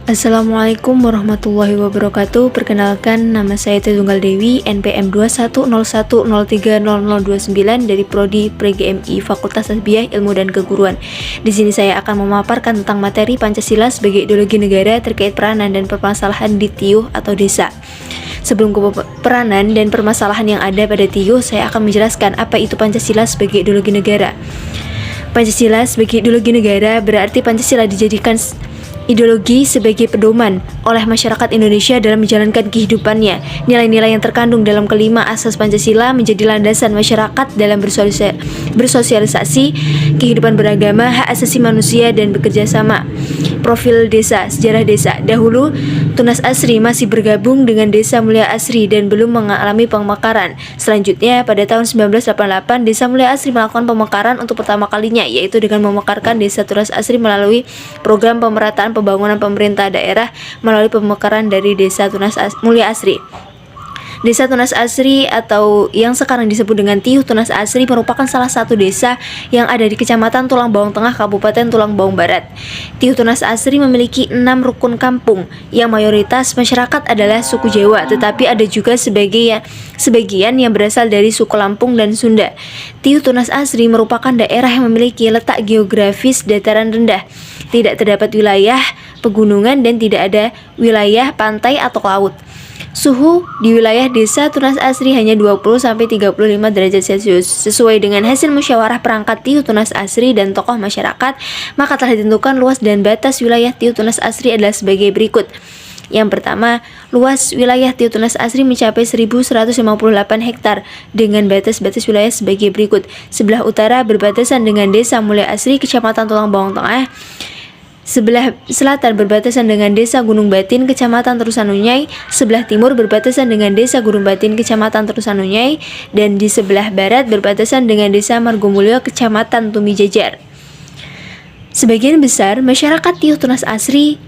Assalamualaikum warahmatullahi wabarakatuh. Perkenalkan, nama saya Tunggal Dewi, NPM 21010300029 dari Prodi PreGMI Fakultas Tasbiyah Ilmu dan Keguruan. Di sini saya akan memaparkan tentang materi Pancasila sebagai ideologi negara terkait peranan dan permasalahan di Tiyuh atau desa. Sebelum ke peranan dan permasalahan yang ada pada Tiyuh, saya akan menjelaskan apa itu Pancasila sebagai ideologi negara. Pancasila sebagai ideologi negara berarti Pancasila dijadikan ideologi sebagai pedoman oleh masyarakat Indonesia dalam menjalankan kehidupannya. Nilai-nilai yang terkandung dalam kelima asas Pancasila menjadi landasan masyarakat dalam bersosialisasi, kehidupan beragama, hak asasi manusia, dan bekerja sama. Profil desa, sejarah desa. Dahulu, Tunas Asri masih bergabung dengan Desa Mulia Asri dan belum mengalami pemekaran. Selanjutnya, pada tahun 1988, Desa Mulia Asri melakukan pemekaran untuk pertama kalinya, yaitu dengan memekarkan Desa Tunas Asri melalui program pemerataan pembangunan pemerintah daerah melalui pemekaran dari Desa Tunas Mulia Asri. Desa Tunas Asri atau yang sekarang disebut dengan Tiyuh Tunas Asri merupakan salah satu desa yang ada di Kecamatan Tulang Bawang Tengah, Kabupaten Tulang Bawang Barat. Tiyuh Tunas Asri memiliki 6 rukun kampung yang mayoritas masyarakat adalah suku Jawa, tetapi ada juga sebagian yang berasal dari suku Lampung dan Sunda. Tiyuh Tunas Asri merupakan daerah yang memiliki letak geografis dataran rendah, tidak terdapat wilayah pegunungan dan tidak ada wilayah pantai atau laut. Suhu di wilayah Desa Tunas Asri hanya 20-35 derajat Celcius. Sesuai dengan hasil musyawarah perangkat Tiyuh Tunas Asri dan tokoh masyarakat, maka telah ditentukan luas dan batas wilayah Tiyuh Tunas Asri adalah sebagai berikut. Yang pertama, luas wilayah Tiyuh Tunas Asri mencapai 1.158 hektar dengan batas-batas wilayah sebagai berikut. Sebelah utara berbatasan dengan Desa Mulia Asri, Kecamatan Tulang Bawang Tengah. Sebelah selatan berbatasan dengan Desa Gunung Batin, Kecamatan Terusanunyai. Sebelah timur berbatasan dengan Desa Gunung Batin, Kecamatan Terusanunyai. Dan di sebelah barat berbatasan dengan Desa Margomulyo, Kecamatan Tumijajar. Sebagian besar masyarakat Tiyuh Tunas Asri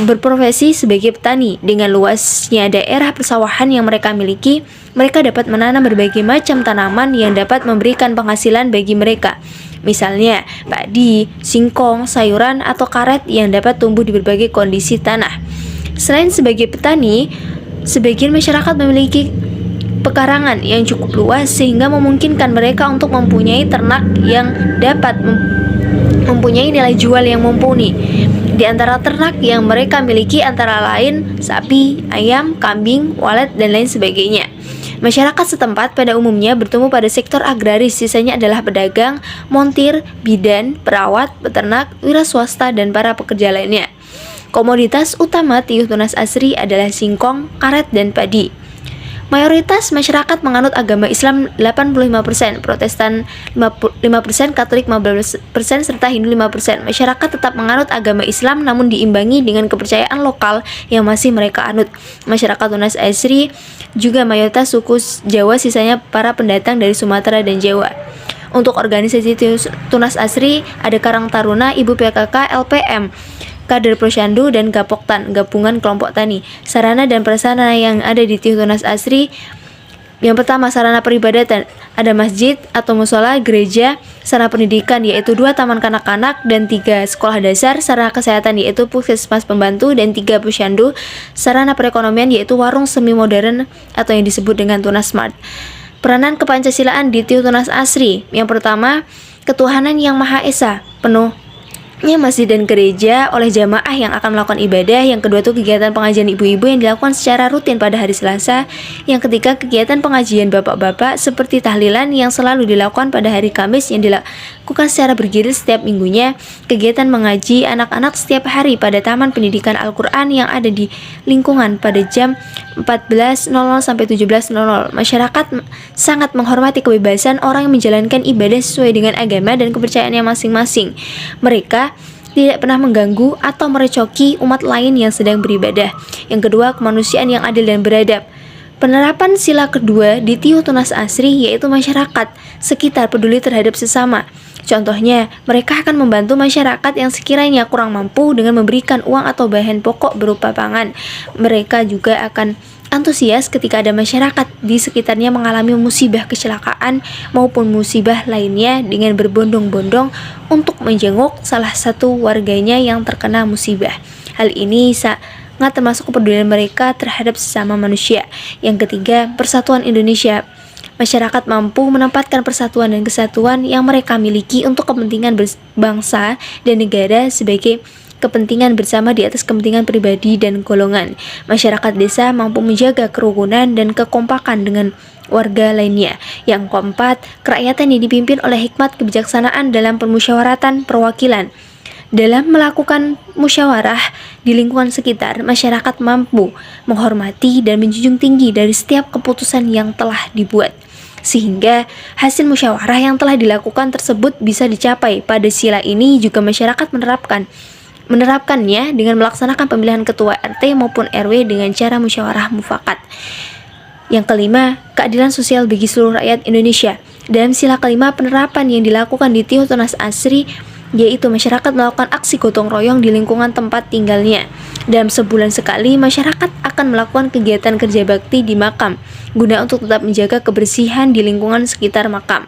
berprofesi sebagai petani. Dengan luasnya daerah persawahan yang mereka miliki, mereka dapat menanam berbagai macam tanaman yang dapat memberikan penghasilan bagi mereka. Misalnya, padi, singkong, sayuran, atau karet yang dapat tumbuh di berbagai kondisi tanah. Selain sebagai petani, sebagian masyarakat memiliki pekarangan yang cukup luas sehingga memungkinkan mereka untuk mempunyai ternak yang dapat mempunyai nilai jual yang mumpuni. Di antara ternak yang mereka miliki antara lain sapi, ayam, kambing, walet, dan lain sebagainya. Masyarakat setempat pada umumnya bertumbuh pada sektor agraris, sisanya adalah pedagang, montir, bidan, perawat, peternak, wira swasta, dan para pekerja lainnya. Komoditas utama Tiyuh Tunas Asri adalah singkong, karet, dan padi. Mayoritas masyarakat menganut agama Islam 85%, Protestan 5%, Katolik 15%, serta Hindu 5%. Masyarakat tetap menganut agama Islam namun diimbangi dengan kepercayaan lokal yang masih mereka anut. Masyarakat Tunas Asri juga mayoritas suku Jawa, sisanya para pendatang dari Sumatera dan Jawa. Untuk organisasi Tunas Asri ada Karang Taruna, Ibu PKK, LPM, Kader Posyandu, dan Gapoktan, gabungan kelompok tani. Sarana dan prasarana yang ada di Tiyuh Tunas Asri: yang pertama, sarana peribadatan, ada masjid atau musola, gereja. Sarana pendidikan yaitu 2 taman kanak-kanak dan 3 sekolah dasar. Sarana kesehatan yaitu puskesmas pembantu dan 3 posyandu. Sarana perekonomian yaitu warung semi modern atau yang disebut dengan Tunas Smart. Peranan kepancasilaan di Tiyuh Tunas Asri: yang pertama, ketuhanan yang Maha Esa, penuh masjid dan gereja oleh jamaah yang akan melakukan ibadah. Yang kedua itu kegiatan pengajian ibu-ibu yang dilakukan secara rutin pada hari Selasa. Yang ketiga, kegiatan pengajian bapak-bapak seperti tahlilan yang selalu dilakukan pada hari Kamis yang dilakukan secara bergilir setiap minggunya. Kegiatan mengaji anak-anak setiap hari pada Taman Pendidikan Al-Quran yang ada di lingkungan pada jam 14.00 sampai 17.00. Masyarakat sangat menghormati kebebasan orang yang menjalankan ibadah sesuai dengan agama dan kepercayaannya masing-masing. Mereka tidak pernah mengganggu atau merecoki umat lain yang sedang beribadah. Yang kedua, kemanusiaan yang adil dan beradab. Penerapan sila kedua di Tiyuh Tunas Asri yaitu masyarakat sekitar peduli terhadap sesama. Contohnya, mereka akan membantu masyarakat yang sekiranya kurang mampu dengan memberikan uang atau bahan pokok berupa pangan. Mereka juga akan antusias ketika ada masyarakat di sekitarnya mengalami musibah kecelakaan maupun musibah lainnya dengan berbondong-bondong untuk menjenguk salah satu warganya yang terkena musibah. Hal ini sangat termasuk kepedulian mereka terhadap sesama manusia. Yang ketiga, persatuan Indonesia. Masyarakat mampu menempatkan persatuan dan kesatuan yang mereka miliki untuk kepentingan bangsa dan negara sebagai kepentingan bersama di atas kepentingan pribadi dan golongan. Masyarakat desa mampu menjaga kerukunan dan kekompakan dengan warga lainnya. Yang keempat, kerakyatan yang dipimpin oleh hikmat kebijaksanaan dalam permusyawaratan perwakilan. Dalam melakukan musyawarah di lingkungan sekitar, masyarakat mampu menghormati dan menjunjung tinggi dari setiap keputusan yang telah dibuat, sehingga hasil musyawarah yang telah dilakukan tersebut bisa dicapai. Pada sila ini juga masyarakat menerapkannya dengan melaksanakan pemilihan ketua RT maupun RW dengan cara musyawarah mufakat. Yang kelima, keadilan sosial bagi seluruh rakyat Indonesia. Dalam sila kelima, penerapan yang dilakukan di Tiuh Tunas Asri, yaitu masyarakat melakukan aksi gotong royong di lingkungan tempat tinggalnya. Dalam sebulan sekali, masyarakat akan melakukan kegiatan kerja bakti di makam, guna untuk tetap menjaga kebersihan di lingkungan sekitar makam.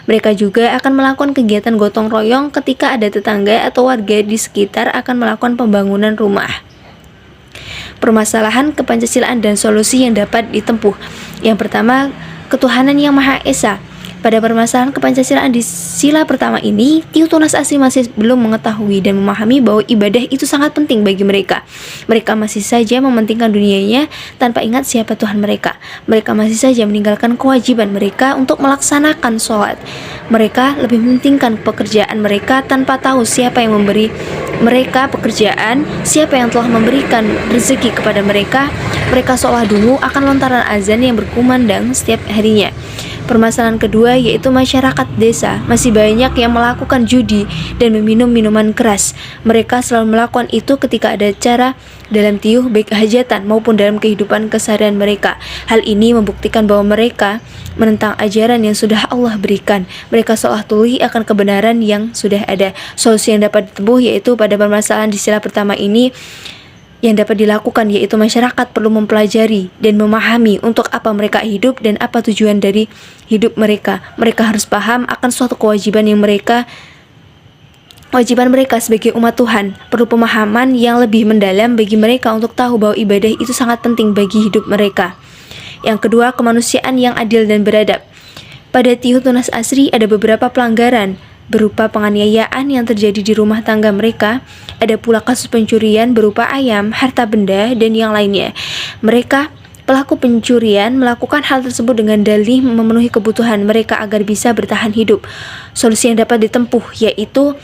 Mereka juga akan melakukan kegiatan gotong royong ketika ada tetangga atau warga di sekitar akan melakukan pembangunan rumah. Permasalahan kepancasilaan dan solusi yang dapat ditempuh. Yang pertama, ketuhanan yang Maha Esa. Pada permasalahan kepancasilaan di sila pertama ini, Tiuh Tunas Asri masih belum mengetahui dan memahami bahwa ibadah itu sangat penting bagi mereka. Mereka masih saja mementingkan dunianya tanpa ingat siapa Tuhan mereka. Mereka masih saja meninggalkan kewajiban mereka untuk melaksanakan sholat. Mereka lebih mementingkan pekerjaan mereka tanpa tahu siapa yang memberi mereka pekerjaan, siapa yang telah memberikan rezeki kepada mereka. Mereka seolah dungu akan lontaran azan yang berkumandang setiap harinya. Permasalahan kedua yaitu masyarakat desa masih banyak yang melakukan judi dan meminum minuman keras. Mereka selalu melakukan itu ketika ada acara dalam tiuh, baik hajatan maupun dalam kehidupan keseharian mereka. Hal ini membuktikan bahwa mereka menentang ajaran yang sudah Allah berikan. Mereka seolah tuli akan kebenaran yang sudah ada. Solusi yang dapat ditempuh yaitu pada permasalahan di sila pertama ini, yang dapat dilakukan yaitu masyarakat perlu mempelajari dan memahami untuk apa mereka hidup dan apa tujuan dari hidup mereka. Mereka harus paham akan suatu kewajiban mereka sebagai umat Tuhan. Perlu pemahaman yang lebih mendalam bagi mereka untuk tahu bahwa ibadah itu sangat penting bagi hidup mereka. Yang kedua, kemanusiaan yang adil dan beradab. Pada Tiuh Tunas Asri ada beberapa pelanggaran berupa penganiayaan yang terjadi di rumah tangga mereka. Ada pula kasus pencurian berupa ayam, harta benda, dan yang lainnya. Pelaku pencurian melakukan hal tersebut dengan dalih memenuhi kebutuhan mereka agar bisa bertahan hidup. Solusi yang dapat ditempuh yaitu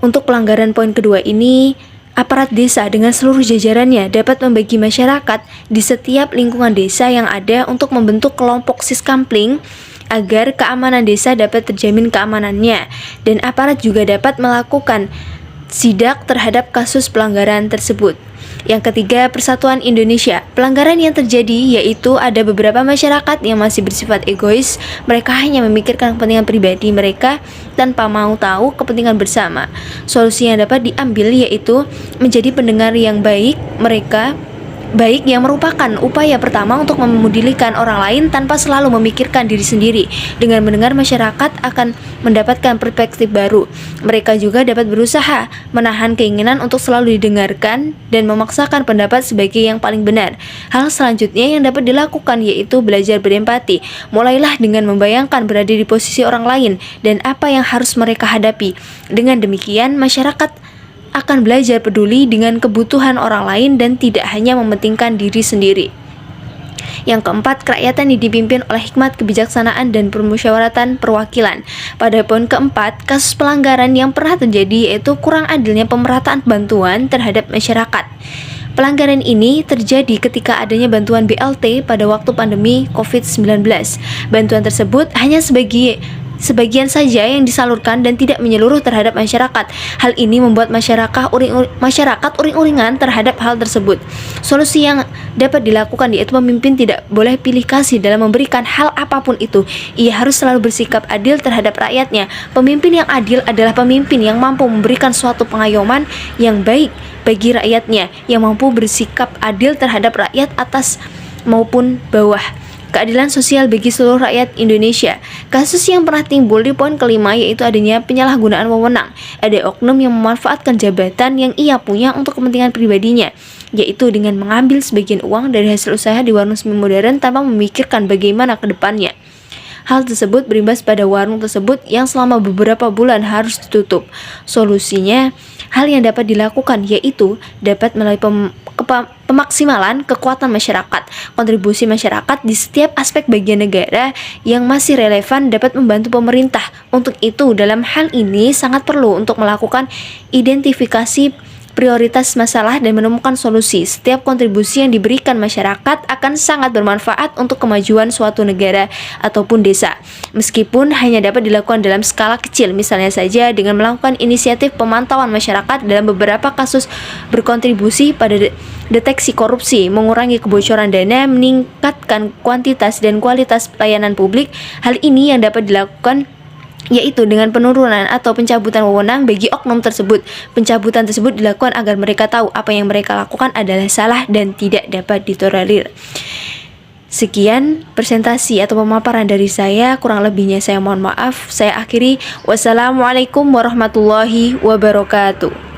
untuk pelanggaran poin kedua ini, aparat desa dengan seluruh jajarannya dapat membagi masyarakat di setiap lingkungan desa yang ada untuk membentuk kelompok siskampling agar keamanan desa dapat terjamin keamanannya, dan aparat juga dapat melakukan sidak terhadap kasus pelanggaran tersebut. Yang ketiga, persatuan Indonesia. Pelanggaran yang terjadi yaitu ada beberapa masyarakat yang masih bersifat egois. Mereka hanya memikirkan kepentingan pribadi mereka tanpa mau tahu kepentingan bersama. Solusi yang dapat diambil yaitu menjadi pendengar yang baik yang merupakan upaya pertama untuk memedulikan orang lain tanpa selalu memikirkan diri sendiri. Dengan mendengar, masyarakat akan mendapatkan perspektif baru. Mereka juga dapat berusaha menahan keinginan untuk selalu didengarkan dan memaksakan pendapat sebagai yang paling benar. Hal selanjutnya yang dapat dilakukan yaitu belajar berempati. Mulailah dengan membayangkan berada di posisi orang lain dan apa yang harus mereka hadapi. Dengan demikian, masyarakat akan belajar peduli dengan kebutuhan orang lain dan tidak hanya mementingkan diri sendiri. Yang keempat, kerakyatan yang dipimpin oleh hikmat kebijaksanaan dan permusyawaratan perwakilan. Pada poin keempat, kasus pelanggaran yang pernah terjadi yaitu kurang adilnya pemerataan bantuan terhadap masyarakat. Pelanggaran ini terjadi ketika adanya bantuan BLT pada waktu pandemi COVID-19. Bantuan tersebut hanya sebagian saja yang disalurkan dan tidak menyeluruh terhadap masyarakat. Hal ini membuat masyarakat uring-uringan terhadap hal tersebut. Solusi yang dapat dilakukan yaitu pemimpin tidak boleh pilih kasih dalam memberikan hal apapun itu. Ia harus selalu bersikap adil terhadap rakyatnya. Pemimpin yang adil adalah pemimpin yang mampu memberikan suatu pengayoman yang baik bagi rakyatnya, yang mampu bersikap adil terhadap rakyat atas maupun bawah. keadilan sosial bagi seluruh rakyat Indonesia. Kasus yang pernah timbul di poin kelima yaitu adanya penyalahgunaan wewenang. Ada oknum yang memanfaatkan jabatan yang ia punya untuk kepentingan pribadinya, yaitu dengan mengambil sebagian uang dari hasil usaha di warung semi modern tanpa memikirkan bagaimana ke depannya. Hal tersebut berimbas pada warung tersebut yang selama beberapa bulan harus ditutup. Solusinya, hal yang dapat dilakukan yaitu dapat melalui pemaksimalan kekuatan masyarakat. Kontribusi masyarakat di setiap aspek bagian negara yang masih relevan dapat membantu pemerintah. Untuk itu, dalam hal ini sangat perlu untuk melakukan identifikasi prioritas masalah dan menemukan solusi. Setiap kontribusi yang diberikan masyarakat akan sangat bermanfaat untuk kemajuan suatu negara ataupun desa. Meskipun hanya dapat dilakukan dalam skala kecil, misalnya saja dengan melakukan inisiatif pemantauan masyarakat dalam beberapa kasus berkontribusi pada deteksi korupsi, mengurangi kebocoran dana, meningkatkan kuantitas dan kualitas pelayanan publik. Hal ini yang dapat dilakukan yaitu dengan penurunan atau pencabutan wewenang bagi oknum tersebut. Pencabutan tersebut dilakukan agar mereka tahu apa yang mereka lakukan adalah salah dan tidak dapat ditolerir. Sekian presentasi atau pemaparan dari saya, kurang lebihnya saya mohon maaf. Saya akhiri, wassalamualaikum warahmatullahi wabarakatuh.